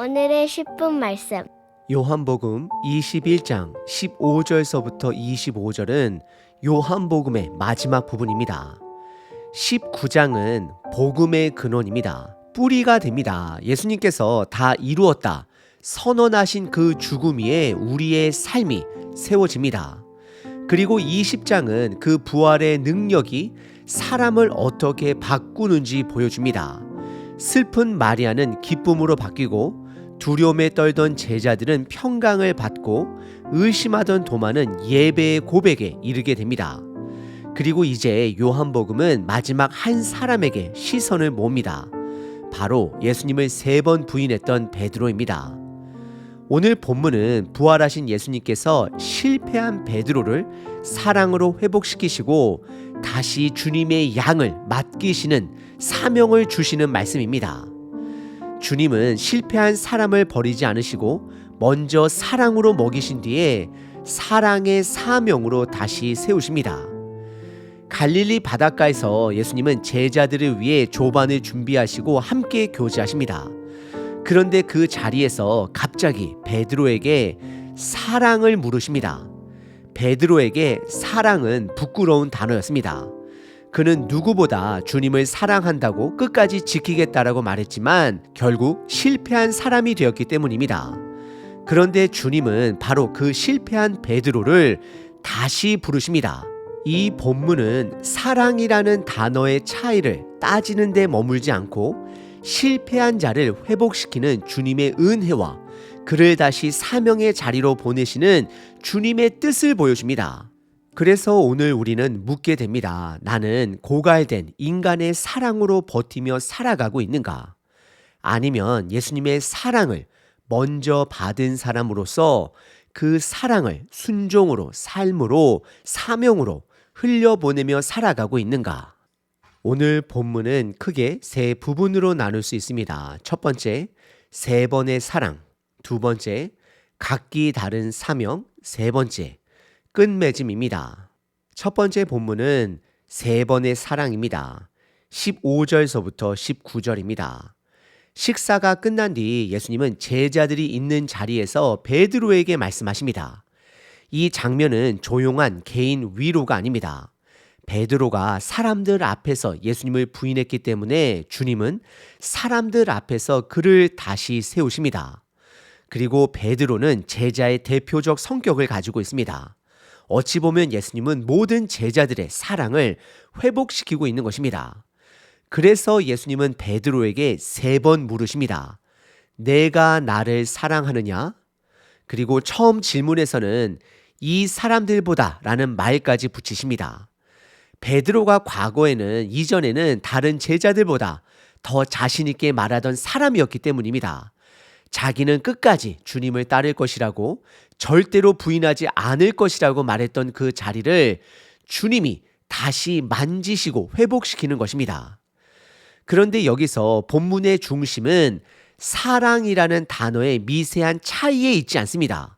오늘의 10분 말씀. 요한복음 21장 15절서부터 25절은 요한복음의 마지막 부분입니다. 19장은 복음의 근원입니다. 뿌리가 됩니다. 예수님께서 다 이루었다 선언하신 그 죽음 위에 우리의 삶이 세워집니다. 그리고 20장은 그 부활의 능력이 사람을 어떻게 바꾸는지 보여줍니다. 슬픈 마리아는 기쁨으로 바뀌고 두려움에 떨던 제자들은 평강을 받고 의심하던 도마는 예배의 고백에 이르게 됩니다. 그리고 이제 요한복음은 마지막 한 사람에게 시선을 모읍니다. 바로 예수님을 3번 부인했던 베드로입니다. 오늘 본문은 부활하신 예수님께서 실패한 베드로를 사랑으로 회복시키시고 다시 주님의 양을 맡기시는 사명을 주시는 말씀입니다. 주님은 실패한 사람을 버리지 않으시고 먼저 사랑으로 먹이신 뒤에 사랑의 사명으로 다시 세우십니다. 갈릴리 바닷가에서 예수님은 제자들을 위해 조반을 준비하시고 함께 교제하십니다. 그런데 그 자리에서 갑자기 베드로에게 사랑을 물으십니다. 베드로에게 사랑은 부끄러운 단어였습니다. 그는 누구보다 주님을 사랑한다고 끝까지 지키겠다라고 말했지만 결국 실패한 사람이 되었기 때문입니다. 그런데 주님은 바로 그 실패한 베드로를 다시 부르십니다. 이 본문은 사랑이라는 단어의 차이를 따지는 데 머물지 않고 실패한 자를 회복시키는 주님의 은혜와 그를 다시 사명의 자리로 보내시는 주님의 뜻을 보여줍니다. 그래서 오늘 우리는 묻게 됩니다. 나는 고갈된 인간의 사랑으로 버티며 살아가고 있는가? 아니면 예수님의 사랑을 먼저 받은 사람으로서 그 사랑을 순종으로, 삶으로, 사명으로 흘려보내며 살아가고 있는가? 오늘 본문은 크게 3부분으로 나눌 수 있습니다. 첫 번째, 3번의 사랑. 두 번째, 각기 다른 사명. 세 번째, 끝맺음입니다. 첫 번째 본문은 3번의 사랑입니다. 15절서부터 19절입니다. 식사가 끝난 뒤 예수님은 제자들이 있는 자리에서 베드로에게 말씀하십니다. 이 장면은 조용한 개인 위로가 아닙니다. 베드로가 사람들 앞에서 예수님을 부인했기 때문에 주님은 사람들 앞에서 그를 다시 세우십니다. 그리고 베드로는 제자의 대표적 성격을 가지고 있습니다. 어찌 보면 예수님은 모든 제자들의 사랑을 회복시키고 있는 것입니다. 그래서 예수님은 베드로에게 3번 물으십니다. 내가 나를 사랑하느냐? 그리고 처음 질문에서는 이 사람들보다 라는 말까지 붙이십니다. 베드로가 과거에는 이전에는 다른 제자들보다 더 자신 있게 말하던 사람이었기 때문입니다. 자기는 끝까지 주님을 따를 것이라고 절대로 부인하지 않을 것이라고 말했던 그 자리를 주님이 다시 만지시고 회복시키는 것입니다. 그런데 여기서 본문의 중심은 사랑이라는 단어의 미세한 차이에 있지 않습니다.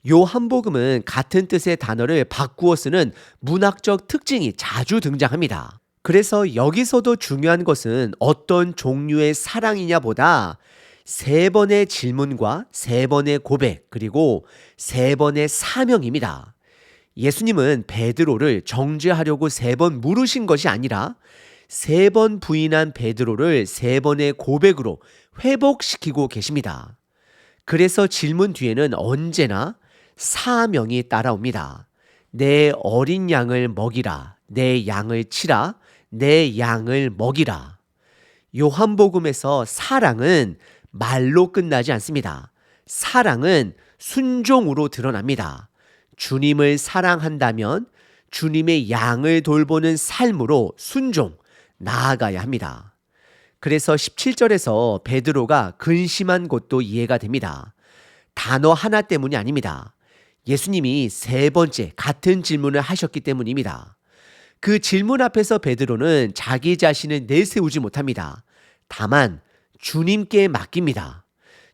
요한복음은 같은 뜻의 단어를 바꾸어 쓰는 문학적 특징이 자주 등장합니다. 그래서 여기서도 중요한 것은 어떤 종류의 사랑이냐 보다 3번의 질문과 3번의 고백 그리고 3번의 사명입니다. 예수님은 베드로를 정죄하려고 3번 물으신 것이 아니라 3번 부인한 베드로를 3번의 고백으로 회복시키고 계십니다. 그래서 질문 뒤에는 언제나 사명이 따라옵니다. 내 어린 양을 먹이라, 내 양을 치라, 내 양을 먹이라. 요한복음에서 사랑은 말로 끝나지 않습니다. 사랑은 순종으로 드러납니다. 주님을 사랑한다면 주님의 양을 돌보는 삶으로 순종, 나아가야 합니다. 그래서 17절에서 베드로가 근심한 것도 이해가 됩니다. 단어 하나 때문이 아닙니다. 예수님이 3번째 같은 질문을 하셨기 때문입니다. 그 질문 앞에서 베드로는 자기 자신을 내세우지 못합니다. 다만 주님께 맡깁니다.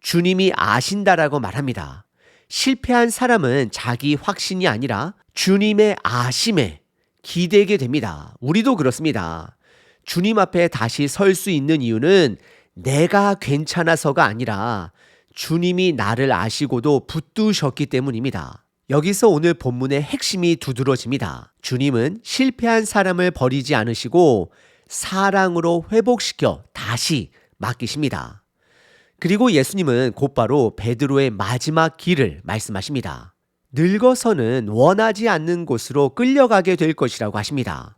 주님이 아신다라고 말합니다. 실패한 사람은 자기 확신이 아니라 주님의 아심에 기대게 됩니다. 우리도 그렇습니다. 주님 앞에 다시 설 수 있는 이유는 내가 괜찮아서가 아니라 주님이 나를 아시고도 붙드셨기 때문입니다. 여기서 오늘 본문의 핵심이 두드러집니다. 주님은 실패한 사람을 버리지 않으시고 사랑으로 회복시켜 다시 맡기십니다. 그리고 예수님은 곧바로 베드로의 마지막 길을 말씀하십니다. 늙어서는 원하지 않는 곳으로 끌려가게 될 것이라고 하십니다.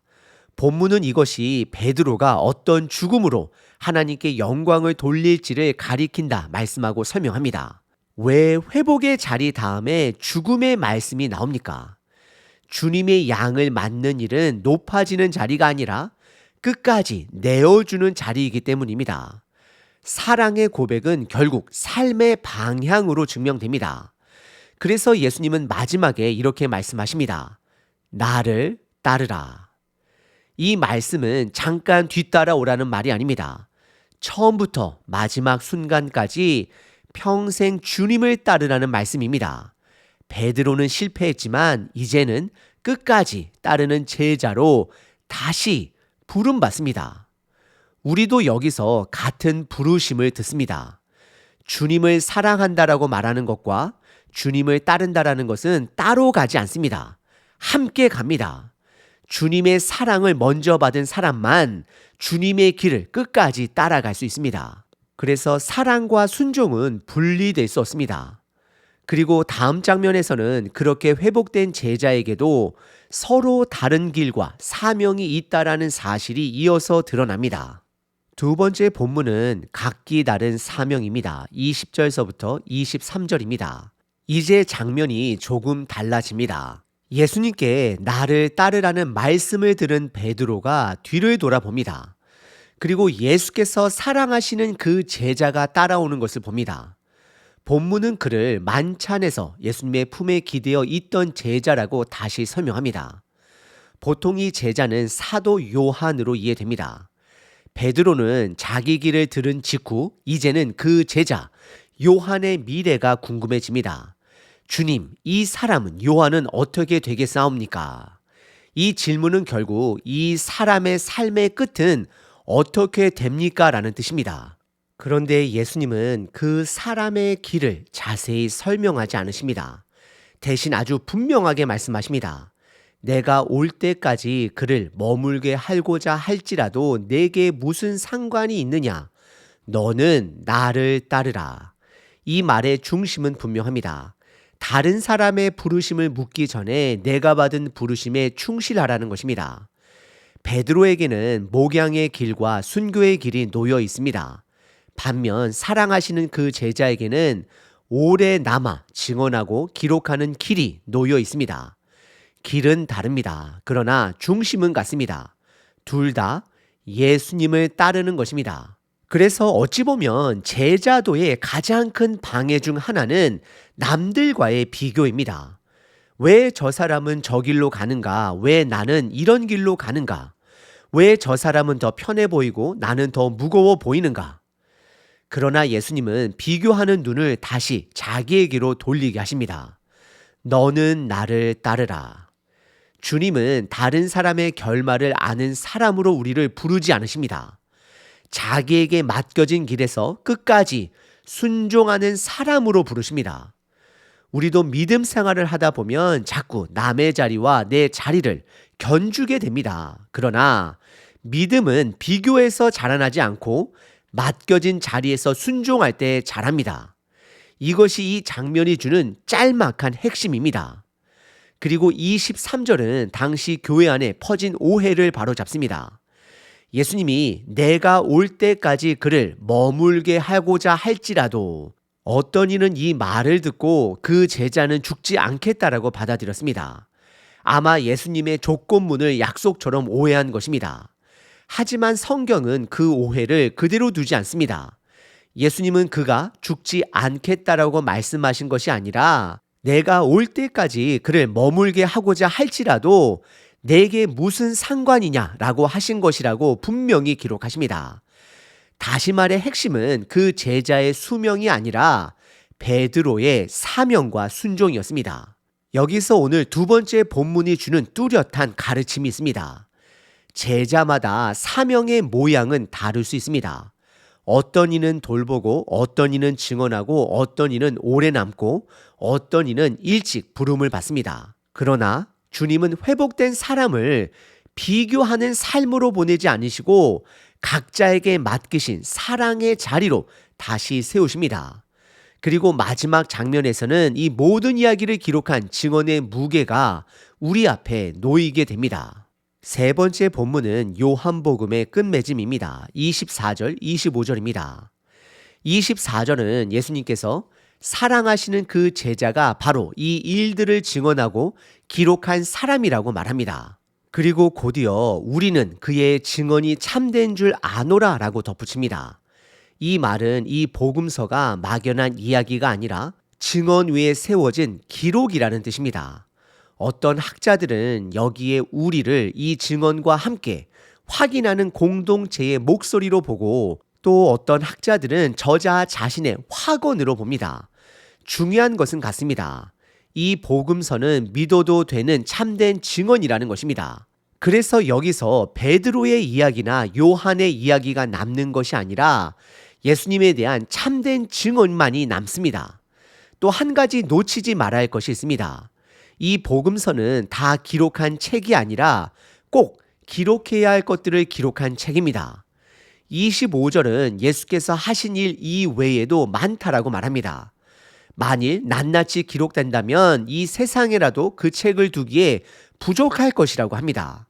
본문은 이것이 베드로가 어떤 죽음으로 하나님께 영광을 돌릴지를 가리킨다 말씀하고 설명합니다. 왜 회복의 자리 다음에 죽음의 말씀이 나옵니까? 주님의 양을 맡는 일은 높아지는 자리가 아니라 끝까지 내어주는 자리이기 때문입니다. 사랑의 고백은 결국 삶의 방향으로 증명됩니다. 그래서 예수님은 마지막에 이렇게 말씀하십니다. 나를 따르라. 이 말씀은 잠깐 뒤따라오라는 말이 아닙니다. 처음부터 마지막 순간까지 평생 주님을 따르라는 말씀입니다. 베드로는 실패했지만 이제는 끝까지 따르는 제자로 다시 부름받습니다. 우리도 여기서 같은 부르심을 듣습니다. 주님을 사랑한다라고 말하는 것과 주님을 따른다라는 것은 따로 가지 않습니다. 함께 갑니다. 주님의 사랑을 먼저 받은 사람만 주님의 길을 끝까지 따라갈 수 있습니다. 그래서 사랑과 순종은 분리될 수 없습니다. 그리고 다음 장면에서는 그렇게 회복된 제자에게도 서로 다른 길과 사명이 있다라는 사실이 이어서 드러납니다. 두 번째 본문은 각기 다른 사명입니다. 20절서부터 23절입니다. 이제 장면이 조금 달라집니다. 예수님께 나를 따르라는 말씀을 들은 베드로가 뒤를 돌아봅니다. 그리고 예수께서 사랑하시는 그 제자가 따라오는 것을 봅니다. 본문은 그를 만찬에서 예수님의 품에 기대어 있던 제자라고 다시 설명합니다. 보통 이 제자는 사도 요한으로 이해됩니다. 베드로는 자기 길을 들은 직후 이제는 그 제자 요한의 미래가 궁금해집니다. 주님, 이 사람은 요한은 어떻게 되겠사옵니까? 이 질문은 결국 이 사람의 삶의 끝은 어떻게 됩니까? 라는 뜻입니다. 그런데 예수님은 그 사람의 길을 자세히 설명하지 않으십니다. 대신 아주 분명하게 말씀하십니다. 내가 올 때까지 그를 머물게 하고자 할지라도 내게 무슨 상관이 있느냐? 너는 나를 따르라. 이 말의 중심은 분명합니다. 다른 사람의 부르심을 묻기 전에 내가 받은 부르심에 충실하라는 것입니다. 베드로에게는 목양의 길과 순교의 길이 놓여 있습니다. 반면 사랑하시는 그 제자에게는 오래 남아 증언하고 기록하는 길이 놓여 있습니다. 길은 다릅니다. 그러나 중심은 같습니다. 둘 다 예수님을 따르는 것입니다. 그래서 어찌 보면 제자도의 가장 큰 방해 중 하나는 남들과의 비교입니다. 왜 저 사람은 저 길로 가는가? 왜 나는 이런 길로 가는가? 왜 저 사람은 더 편해 보이고 나는 더 무거워 보이는가? 그러나 예수님은 비교하는 눈을 다시 자기에게로 돌리게 하십니다. 너는 나를 따르라. 주님은 다른 사람의 결말을 아는 사람으로 우리를 부르지 않으십니다. 자기에게 맡겨진 길에서 끝까지 순종하는 사람으로 부르십니다. 우리도 믿음 생활을 하다 보면 자꾸 남의 자리와 내 자리를 견주게 됩니다. 그러나 믿음은 비교해서 자라나지 않고 맡겨진 자리에서 순종할 때 자랍니다. 이것이 이 장면이 주는 짤막한 핵심입니다. 그리고 23절은 당시 교회 안에 퍼진 오해를 바로잡습니다. 예수님이 내가 올 때까지 그를 머물게 하고자 할지라도 어떤 이는 이 말을 듣고 그 제자는 죽지 않겠다라고 받아들였습니다. 아마 예수님의 조건문을 약속처럼 오해한 것입니다. 하지만 성경은 그 오해를 그대로 두지 않습니다. 예수님은 그가 죽지 않겠다라고 말씀하신 것이 아니라 내가 올 때까지 그를 머물게 하고자 할지라도 내게 무슨 상관이냐라고 하신 것이라고 분명히 기록하십니다. 다시 말해 핵심은 그 제자의 수명이 아니라 베드로의 사명과 순종이었습니다. 여기서 오늘 두 번째 본문이 주는 뚜렷한 가르침이 있습니다. 제자마다 사명의 모양은 다를 수 있습니다. 어떤 이는 돌보고 어떤 이는 증언하고 어떤 이는 오래 남고 어떤 이는 일찍 부름을 받습니다. 그러나 주님은 회복된 사람을 비교하는 삶으로 보내지 않으시고 각자에게 맡기신 사랑의 자리로 다시 세우십니다. 그리고 마지막 장면에서는 이 모든 이야기를 기록한 증언의 무게가 우리 앞에 놓이게 됩니다. 세 번째 본문은 요한복음의 끝맺음입니다. 24절, 25절입니다. 24절은 예수님께서 사랑하시는 그 제자가 바로 이 일들을 증언하고 기록한 사람이라고 말합니다. 그리고 곧이어 우리는 그의 증언이 참된 줄 아노라 라고 덧붙입니다. 이 말은 이 복음서가 막연한 이야기가 아니라 증언 위에 세워진 기록이라는 뜻입니다. 어떤 학자들은 여기에 우리를 이 증언과 함께 확인하는 공동체의 목소리로 보고 또 어떤 학자들은 저자 자신의 확언으로 봅니다. 중요한 것은 같습니다. 이 복음서는 믿어도 되는 참된 증언이라는 것입니다. 그래서 여기서 베드로의 이야기나 요한의 이야기가 남는 것이 아니라 예수님에 대한 참된 증언만이 남습니다. 또 한 가지 놓치지 말아야 할 것이 있습니다. 이 복음서는 다 기록한 책이 아니라 꼭 기록해야 할 것들을 기록한 책입니다. 25절은 예수께서 하신 일 이외에도 많다라고 말합니다. 만일 낱낱이 기록된다면 이 세상에라도 그 책을 두기에 부족할 것이라고 합니다.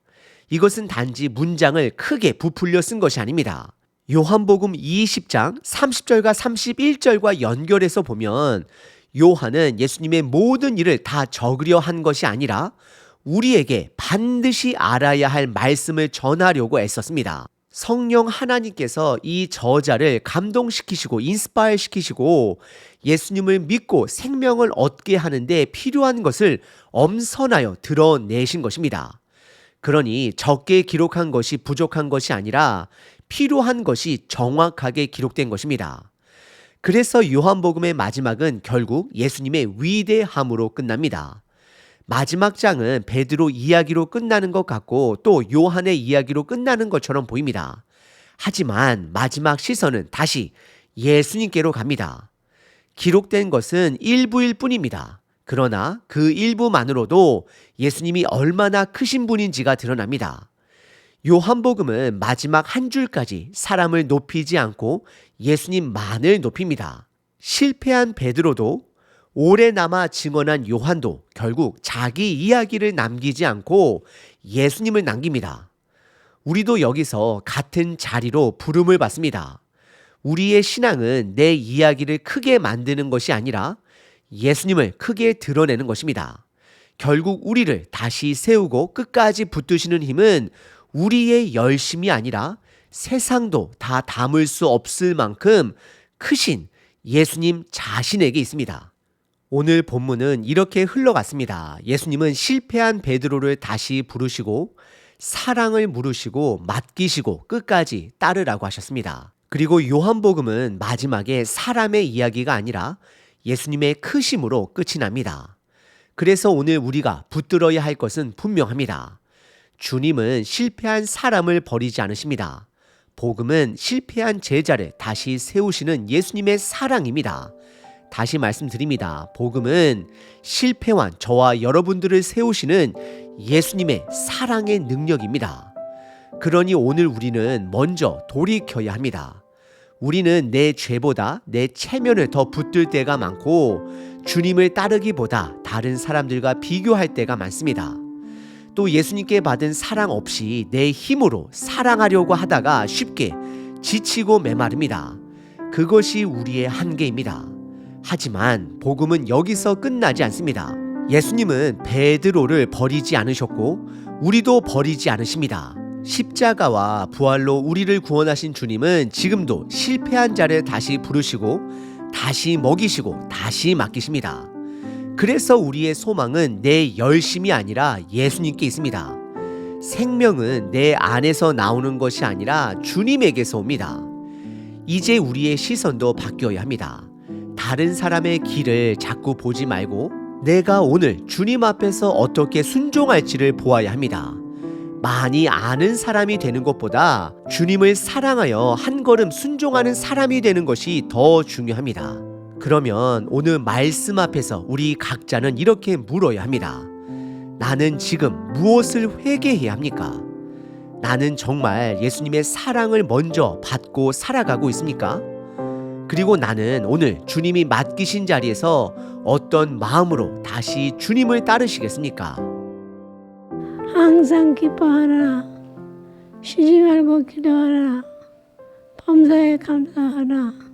이것은 단지 문장을 크게 부풀려 쓴 것이 아닙니다. 요한복음 20장 30절과 31절과 연결해서 보면 요한은 예수님의 모든 일을 다 적으려 한 것이 아니라 우리에게 반드시 알아야 할 말씀을 전하려고 애썼습니다. 성령 하나님께서 이 저자를 감동시키시고 인스파이어 시키시고 예수님을 믿고 생명을 얻게 하는데 필요한 것을 엄선하여 드러내신 것입니다. 그러니 적게 기록한 것이 부족한 것이 아니라 필요한 것이 정확하게 기록된 것입니다. 그래서 요한복음의 마지막은 결국 예수님의 위대함으로 끝납니다. 마지막 장은 베드로 이야기로 끝나는 것 같고 또 요한의 이야기로 끝나는 것처럼 보입니다. 하지만 마지막 시선은 다시 예수님께로 갑니다. 기록된 것은 일부일 뿐입니다. 그러나 그 일부만으로도 예수님이 얼마나 크신 분인지가 드러납니다. 요한복음은 마지막 한 줄까지 사람을 높이지 않고 예수님만을 높입니다. 실패한 베드로도 오래 남아 증언한 요한도 결국 자기 이야기를 남기지 않고 예수님을 남깁니다. 우리도 여기서 같은 자리로 부름을 받습니다. 우리의 신앙은 내 이야기를 크게 만드는 것이 아니라 예수님을 크게 드러내는 것입니다. 결국 우리를 다시 세우고 끝까지 붙드시는 힘은 우리의 열심이 아니라 세상도 다 담을 수 없을 만큼 크신 예수님 자신에게 있습니다. 오늘 본문은 이렇게 흘러갔습니다. 예수님은 실패한 베드로를 다시 부르시고 사랑을 물으시고 맡기시고 끝까지 따르라고 하셨습니다. 그리고 요한복음은 마지막에 사람의 이야기가 아니라 예수님의 크심으로 끝이 납니다. 그래서 오늘 우리가 붙들어야 할 것은 분명합니다. 주님은 실패한 사람을 버리지 않으십니다. 복음은 실패한 제자를 다시 세우시는 예수님의 사랑입니다. 다시 말씀드립니다. 복음은 실패한 저와 여러분들을 세우시는 예수님의 사랑의 능력입니다. 그러니 오늘 우리는 먼저 돌이켜야 합니다. 우리는 내 죄보다 내 체면을 더 붙들 때가 많고 주님을 따르기보다 다른 사람들과 비교할 때가 많습니다. 또 예수님께 받은 사랑 없이 내 힘으로 사랑하려고 하다가 쉽게 지치고 메마릅니다. 그것이 우리의 한계입니다. 하지만 복음은 여기서 끝나지 않습니다. 예수님은 베드로를 버리지 않으셨고 우리도 버리지 않으십니다. 십자가와 부활로 우리를 구원하신 주님은 지금도 실패한 자를 다시 부르시고 다시 먹이시고 다시 맡기십니다. 그래서 우리의 소망은 내 열심이 아니라 예수님께 있습니다. 생명은 내 안에서 나오는 것이 아니라 주님에게서 옵니다. 이제 우리의 시선도 바뀌어야 합니다. 다른 사람의 길을 자꾸 보지 말고 내가 오늘 주님 앞에서 어떻게 순종할지를 보아야 합니다. 많이 아는 사람이 되는 것보다 주님을 사랑하여 한 걸음 순종하는 사람이 되는 것이 더 중요합니다. 그러면 오늘 말씀 앞에서 우리 각자는 이렇게 물어야 합니다. 나는 지금 무엇을 회개해야 합니까? 나는 정말 예수님의 사랑을 먼저 받고 살아가고 있습니까? 그리고 나는 오늘 주님이 맡기신 자리에서 어떤 마음으로 다시 주님을 따르시겠습니까? 항상 기뻐하라. 쉬지 말고 기도하라. 범사에 감사하라.